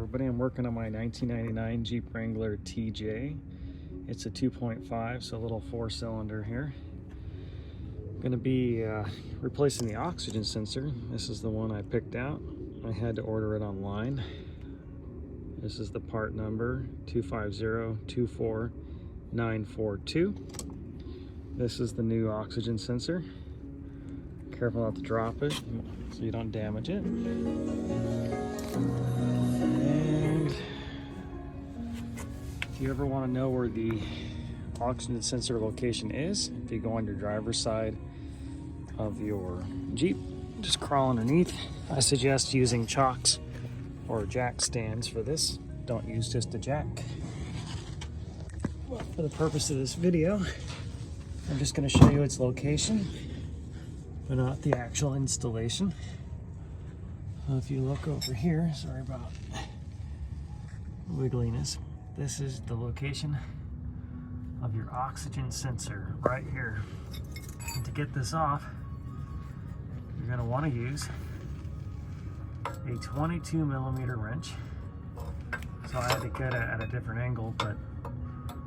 everybody, I'm working on my 1999 Jeep Wrangler TJ. It's a 2.5, so a little 4-cylinder here. I'm going to be replacing the oxygen sensor. This is the one I picked out. I had to order it online. This is the part number 25024942. This is the new oxygen sensor. Careful not to drop it so you don't damage it. And if you ever want to know where the oxygen sensor location is, if you go on your driver's side of your Jeep, just crawl underneath. I suggest using chocks or jack stands for this. Don't use just a jack. Well, for the purpose of this video, I'm just going to show you its location, but not the actual installation. If you look over here, sorry about wiggliness, this is the location of your oxygen sensor right here. And to get this off, you're going to want to use a 22mm wrench. So I had to get it at a different angle, but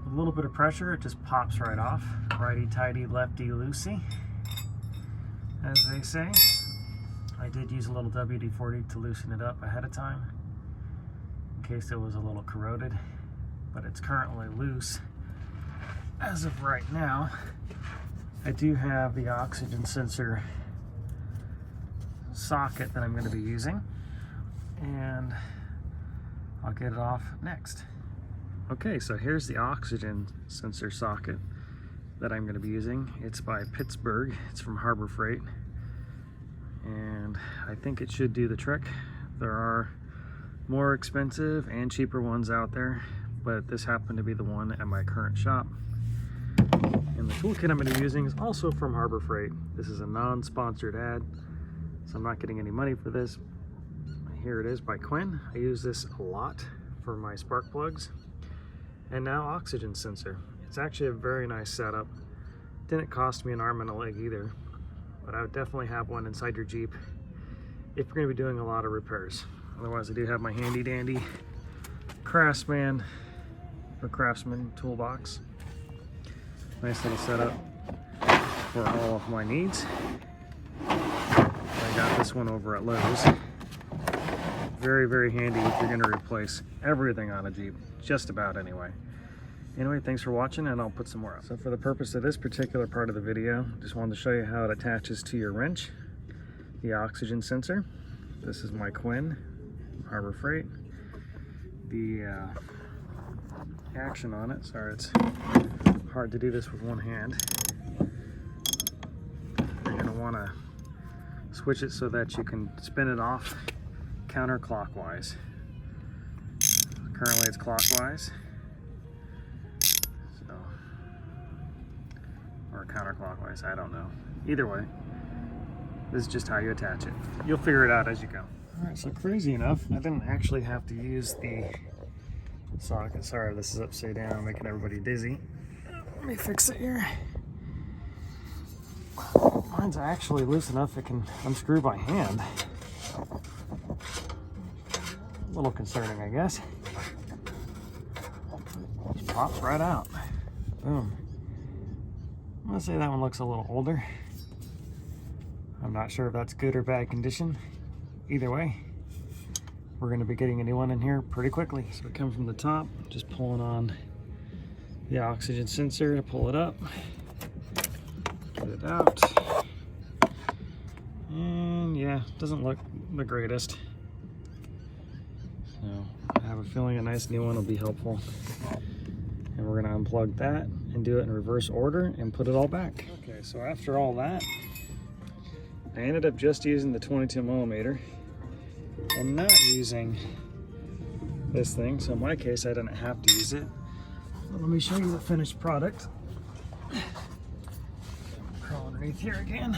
with a little bit of pressure, it just pops right off. Righty-tighty, lefty-loosey, as they say. I did use a little WD-40 to loosen it up ahead of time, in case it was a little corroded, but it's currently loose. As of right now, I do have the oxygen sensor socket that I'm going to be using, and I'll get it off next. Okay, so here's the oxygen sensor socket that I'm going to be using. It's by Pittsburgh. It's from Harbor Freight, and I think it should do the trick. There are more expensive and cheaper ones out there, but this happened to be the one at my current shop. And the toolkit I'm going to be using is also from Harbor Freight. This is a non-sponsored ad, so I'm not getting any money for this. Here it is by Quinn. I use this a lot for my spark plugs. And now oxygen sensor. It's actually a very nice setup. Didn't cost me an arm and a leg either, but I would definitely have one inside your Jeep if you're going to be doing a lot of repairs. Otherwise, I do have my handy dandy Craftsman toolbox. Nice little setup for all of my needs. I got this one over at Lowe's. Very, very handy if you're going to replace everything on a Jeep, just about anyway. Anyway, thanks for watching, and I'll put some more up. So for the purpose of this particular part of the video, just wanted to show you how it attaches to your wrench, the oxygen sensor. This is my Quinn, Harbor Freight. The action on it, sorry, it's hard to do this with one hand. You're going to want to switch it so that you can spin it off counterclockwise. Currently it's clockwise, so, or counterclockwise, I don't know. Either way, this is just how you attach it. You'll figure it out as you go. Alright, so crazy enough, I didn't actually have to use the socket. Sorry, this is upside down, making everybody dizzy. Let me fix it here. Mine's actually loose enough it can unscrew by hand. A little concerning, I guess. Just pops right out. Boom. I'm gonna say that one looks a little older. I'm not sure if that's good or bad condition. Either way, we're gonna be getting a new one in here pretty quickly. So we come from the top, just pulling on the oxygen sensor to pull it up. Get it out. And yeah, doesn't look the greatest. So I have a feeling a nice new one will be helpful. And we're gonna unplug that and do it in reverse order and put it all back. Okay, so after all that, I ended up just using the 22mm and not using this thing. So in my case, I didn't have to use it. But let me show you the finished product. Crawl underneath here again.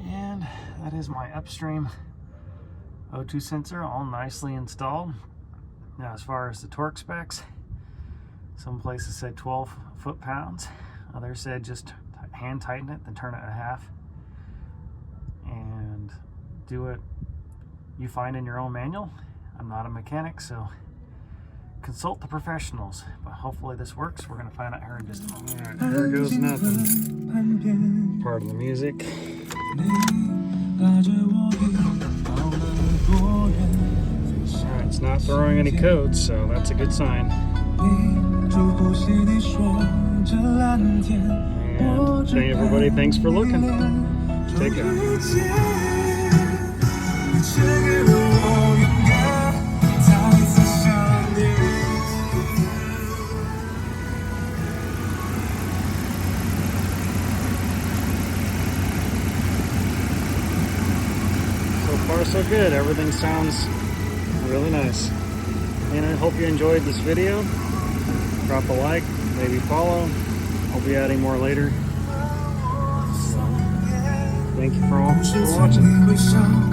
And that is my upstream O2 sensor, all nicely installed. Now, as far as the torque specs, some places said 12 foot-pounds. Others said just hand tighten it, then turn it in half, and do it you find in your own manual. I'm not a mechanic, so consult the professionals. But hopefully this works. We're going to find out here in just a moment. All right, here goes nothing. Part of the music. Alright, it's not throwing any codes, so that's a good sign. And everybody, thanks for looking. Take care. So far so good. Everything sounds really nice. And I hope you enjoyed this video. Drop a like, maybe follow. I'll be adding more later. So, thank you for watching.